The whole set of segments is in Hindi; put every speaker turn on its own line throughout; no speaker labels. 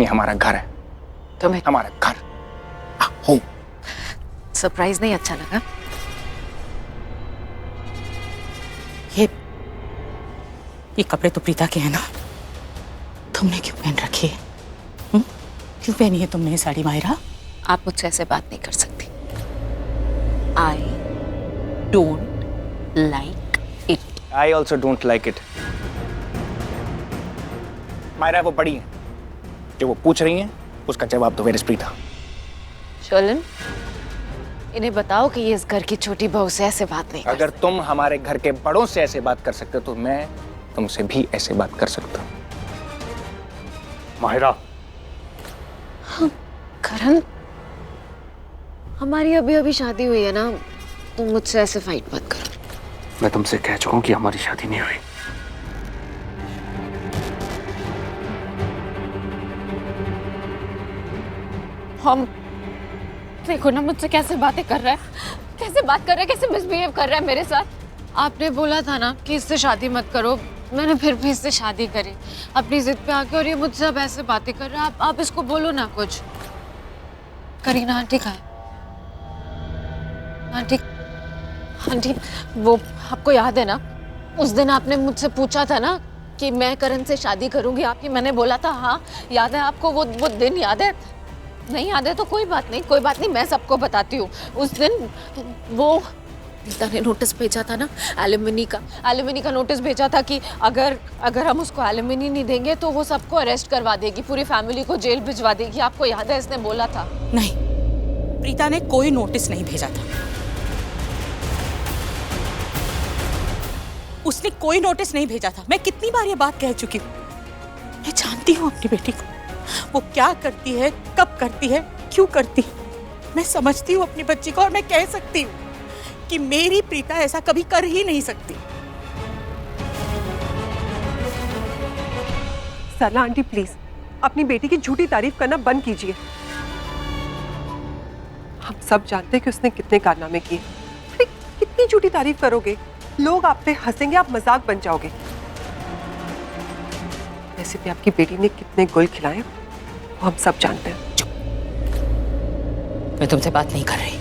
ये हमारा घर है।
तुम्हें
हमारा घर होम।
सरप्राइज नहीं अच्छा लगा?
ये कपड़े तो प्रीता के हैं ना, तुमने क्यों पहन रखी है? क्यों पहनी है तुमने ये साड़ी माहिरा?
आप मुझसे ऐसे बात नहीं कर सकती। I don't like it.
I also don't like it. Myra वो बड़ी है, जो वो पूछ रही है उसका जवाब दो। Where is Preeta?
शर्लिन, इन्हें बताओ कि ये इस घर की छोटी बहू से ऐसे बात नहीं कर
अगर तुम हमारे घर के बड़ों से ऐसे बात कर सकते हो तो मैं तुमसे भी ऐसे बात कर सकता हूँ। माहिरा,
करण, हमारी अभी अभी शादी हुई है ना, तुम मुझसे ऐसे फाइट मत करो।
मैं तुमसे कह चुका हूँ कि हमारी शादी नहीं हुई।
हम देखो ना मुझसे कैसे बातें कर रहा है, कैसे बात कर रहा है, कैसे मिसबिहेव कर रहा है मेरे साथ। आपने बोला था ना कि इससे शादी मत करो, मैंने फिर भी इससे शादी करी अपनी जिद पे आके, और ये मुझसे अब ऐसे बातें कर रहा है। आप इसको बोलो ना कुछ। करीना आंटी कहाँ है? आंटी, आंटी वो आपको याद है ना, उस दिन आपने मुझसे पूछा था ना कि मैं करण से शादी करूंगी आपकी, मैंने बोला था हाँ याद है आपको? वो दिन याद है? नहीं याद है तो कोई बात नहीं, कोई बात नहीं, मैं सबको बताती हूँ। उस दिन वो प्रीता ने नोटिस भेजा था ना एलिमनी का नोटिस भेजा था कि अगर हम उसको एलिमनी नहीं देंगे तो वो सबको अरेस्ट करवा देगी, पूरी फैमिली को जेल भिजवा देगी। आपको याद है इसने बोला था?
नहीं, प्रीता ने कोई नोटिस नहीं भेजा था। उसने कोई नोटिस नहीं भेजा था। मैं कितनी बार ये बात कह चुकी हूँ। मैं जानती हूँ अपनी बेटी को, वो क्या करती है, कब करती है, क्यों करती है। मैं समझती हूँ अपनी बच्ची को, और मैं कह सकती हूँ कि मेरी प्रीता ऐसा कभी कर ही नहीं सकती।
सरला आंटी प्लीज अपनी बेटी की झूठी तारीफ करना बंद कीजिए। हम सब जानते हैं कि उसने कितने कारनामे किए। कितनी झूठी तारीफ करोगे? लोग आप पे हंसेंगे, आप मजाक बन जाओगे। वैसे भी आपकी बेटी ने कितने गुल खिलाए वो हम सब जानते हैं।
चुप, मैं तुमसे बात नहीं कर रही,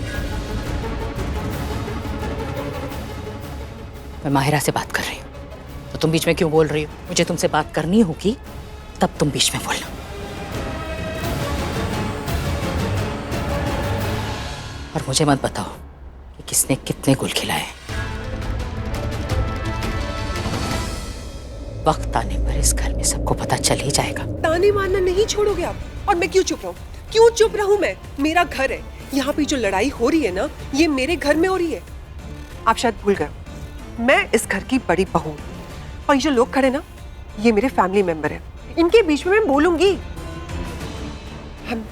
मैं माहिरा से बात कर रही हूँ। तो तुम बीच में क्यों बोल रही हो? मुझे तुमसे बात करनी होगी तब तुम बीच में बोलना। और मुझे मत बताओ कि किसने कितने गुल खिलाए। वक्त आने पर इस घर में सबको पता चल ही जाएगा।
ताने मारना नहीं छोड़ोगे आप? और मैं क्यों चुप रहूं? क्यों चुप रहूं? मैं, मेरा घर है, यहाँ पे जो लड़ाई हो रही है ना, ये मेरे घर में हो रही है। आप शायद भूल गए, मैं इस घर की बड़ी बहू, और ये जो लोग खड़े ना, ये मेरे फैमिली मेंबर हैं। इनके बीच में मैं बोलूंगी।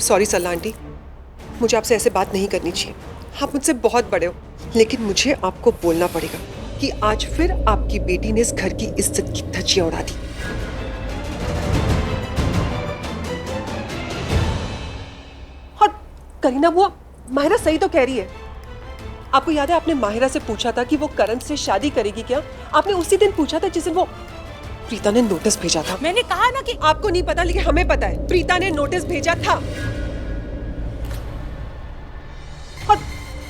सॉरी सरला आंटी, मुझे आपसे ऐसे बात नहीं करनी चाहिए। आप मुझसे बहुत बड़े हो, लेकिन मुझे आपको बोलना पड़ेगा कि आज फिर आपकी बेटी ने इस घर की इज्जत की धज्जियां उड़ा दी। और करीना बुआ, माहिरा सही तो कह रही है। आपको याद है आपने माहिरा से पूछा था कि वो करण से शादी करेगी क्या? आपने उसी दिन पूछा था जिस दिन वो प्रीता ने नोटिस भेजा था।
मैंने कहा ना कि
आपको नहीं पता, लेकिन हमें पता है, प्रीता ने नोटिस भेजा था। और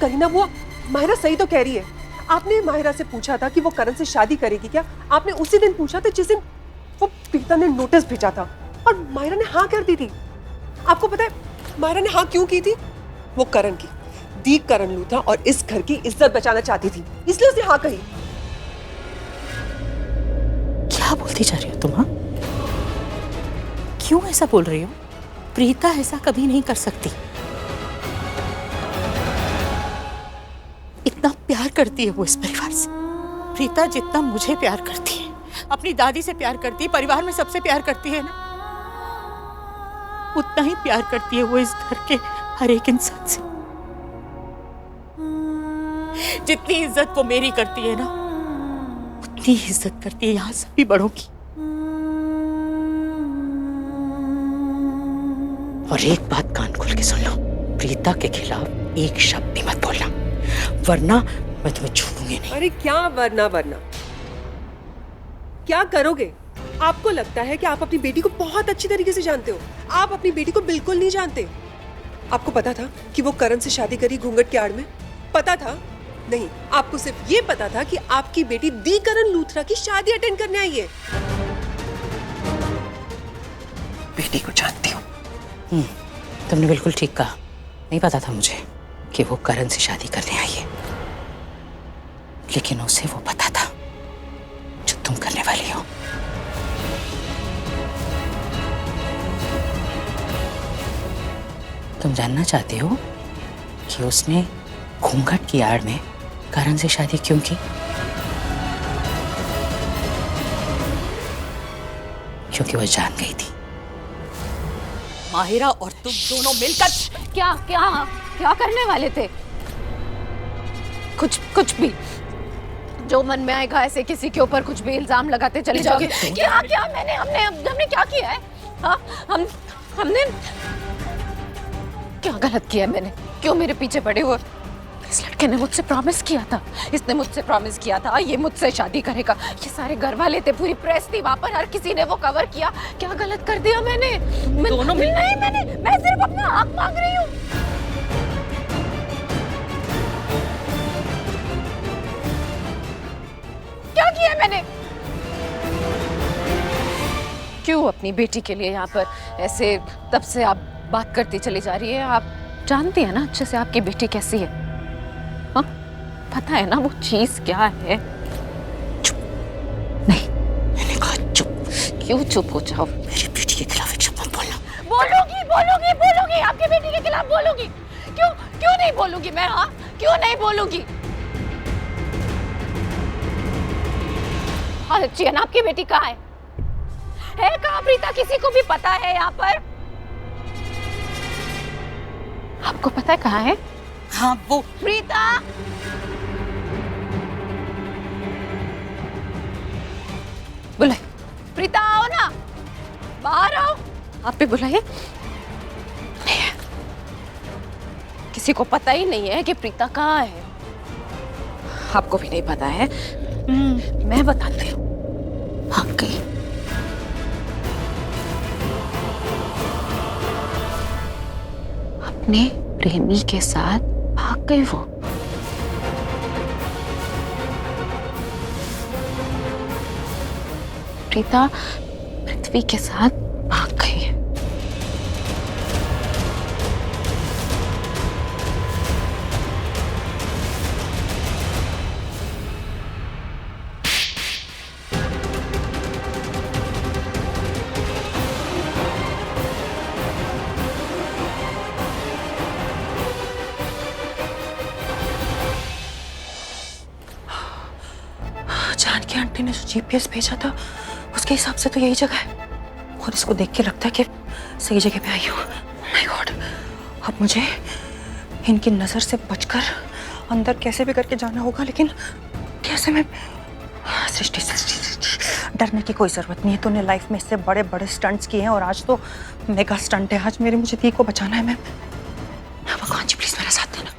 करीना बुआ, माहिरा सही तो कह रही है। आपने माहिरा से पूछा था कि वो करण से शादी करेगी क्या? आपने उसी दिन पूछा था जिस दिन वो प्रीता ने नोटिस भेजा था, और माहिरा ने हाँ कर दी थी। आपको पता है माहिरा ने हाँ क्यों की थी? वो करण की दी करण लू था और इस घर की इज्जत बचाना चाहती थी, इसलिए उसने हाँ कही।
क्या बोलती जा रही हो तुम? हाँ, क्यों ऐसा बोल रही हो? प्रीता ऐसा कभी नहीं कर सकती। इतना प्यार करती है वो इस परिवार से। प्रीता जितना मुझे प्यार करती है, अपनी दादी से प्यार करती है, परिवार में सबसे प्यार करती है ना, उतना ही प्यार करती है वो इस घर के हर एक इंसान से। जितनी इज्जत वो मेरी करती है ना, उतनी इज्जत करती है यहाँ सभी बड़ों की। और एक बात कान खोल के सुन लो, प्रीता के खिलाफ एक शब्द भी मत बोलना, वरना मैं तुम्हें छोड़ूंगी नहीं।
अरे क्या वरना? क्या करोगे? आपको लगता है कि आप अपनी बेटी को बहुत अच्छी तरीके से जानते हो। आप अपनी बेटी को बिल्कुल नहीं जानते। आपको पता था कि वो करण से शादी करी घूंघट के आड़ में? पता था? नहीं, आपको सिर्फ ये पता था कि आपकी बेटी दी करण लूथरा की शादी अटेंड करने आई है।
बेटी को जानती हूँ।
तुमने बिल्कुल ठीक कहा। नहीं पता था मुझे कि वो करण से शादी करने आई है, लेकिन उसे वो पता था जो तुम करने वाली हो। तुम जानना चाहते हो कि उसने घूंघट की आड़ में करण से शादी क्यों की? क्योंकि वो जान गई थी माहिरा और तुम दोनों मिलकर
क्या क्या क्या करने वाले थे? कुछ भी जो मन में आएगा ऐसे किसी के ऊपर कुछ भी इल्जाम लगाते चले जाओगे। क्या क्या हमने क्या किया है? हाँ, हमने क्या गलत किया है? मैंने क्यों मेरे पीछे पड़े हुए? इस लड़के ने मुझसे प्रॉमिस किया था, इसने मुझसे प्रॉमिस किया था ये मुझसे शादी करेगा। ये सारे घर वाले थे, पूरी प्रेस थी वहां पर, हर किसी ने वो कवर किया। क्या गलत कर दिया मैंने?
दोनों
मैं सिर्फ अपना हक मांग रही हूँ। क्या किया मैंने? क्यों अपनी बेटी के लिए यहाँ पर ऐसे तब से आप बात करती चली जा रही है? आप जानती है ना अच्छे से आपकी बेटी कैसी है? हाँ, पता है ना वो चीज क्या है? चुप नहीं, मैंने कहा चुप। क्यों चुप हो जाओ?
मेरी बेटी के खिलाफ एक शब्द मत बोलना।
बोलूंगी आपकी बेटी के खिलाफ बोलूंगी। क्यों नहीं बोलूंगी मैं? हाँ, क्यों नहीं बोलूंगी? हाँ, अच्छी है ना आपकी बेटी? कहाँ है कहाँ प्रीता? किसी को भी पता है यहाँ पर? आपको पता है कहाँ है?
हाँ, वो
प्रीता। बुलाए प्रीता, आओ ना, बाहर आओ। आप भी बुलाइए। नहीं है, किसी को पता ही नहीं है कि प्रीता कहाँ है। आपको भी नहीं पता है? मैं बताती हूँ। भाग गई। अपने प्रेमी के साथ भाग गई वो। प्रीता पृथ्वी के साथ भाग गई है।
जानकी आंटी ने जो जीपीएस भेजा था उसके हिसाब से तो यही जगह है, और इसको देख के लगता है कि सही जगह पे आई हूँ। माय गॉड, अब मुझे इनकी नजर से बचकर अंदर कैसे भी करके जाना होगा। लेकिन कैसे? मैं सृष्टि डरने की कोई जरूरत नहीं है। तूने लाइफ में इससे बड़े बड़े स्टंट्स किए हैं और आज तो मेगा स्टंट है। आज मुझे दी को बचाना है। मैं भगवान जी प्लीज मेरा साथ देना।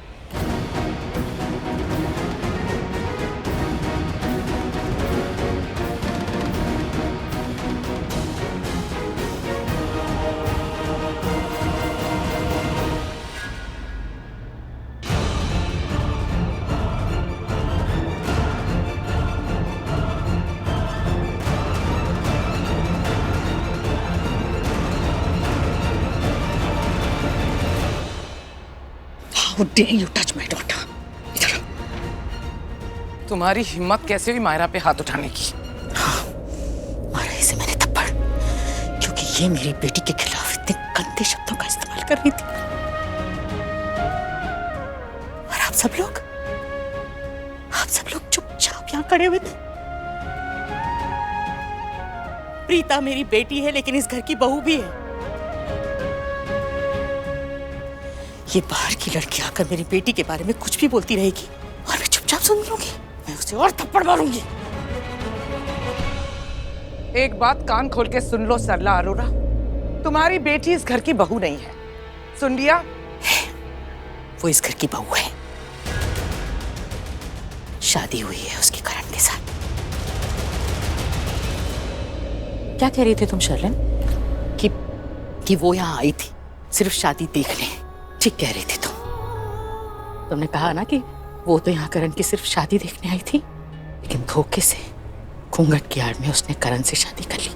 How dare you touch my daughter? इधर
तुम्हारी हिम्मत कैसे हुई मायरा पे हाथ उठाने की?
मारा इसे मैंने थप्पड़, क्योंकि ये मेरी बेटी के खिलाफ इतने गंदे शब्दों का इस्तेमाल कर रही थी। और आप सब लोग चुपचाप यहाँ खड़े हुए थे। प्रीता मेरी बेटी है, लेकिन इस घर की बहू भी है। ये बाहर की लड़की आकर मेरी बेटी के बारे में कुछ भी बोलती रहेगी और मैं चुपचाप सुन लूंगी। मैं उसे और थप्पड़ मारूंगी।
एक बात कान खोल के सुन लो सरला अरोरा, तुम्हारी बेटी इस घर की बहू नहीं है, सुन लिया?
वो इस घर की बहू है। शादी हुई है उसकी करण के साथ। क्या कह रही थी तुम शर्लिन? कि वो यहाँ आई थी सिर्फ शादी देखने। ठीक कह रही थी तुमने कहा ना कि वो तो यहाँ करण की सिर्फ शादी देखने आई थी, लेकिन धोखे से घूंघट की आड़ में उसने करण से शादी कर ली।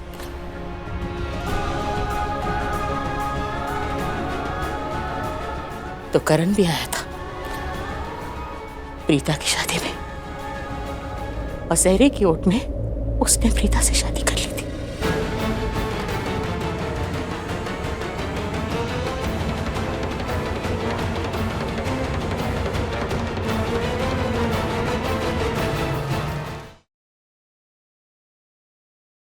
तो करण भी आया था प्रीता की शादी में और सहरे की ओट में उसने प्रीता से शादी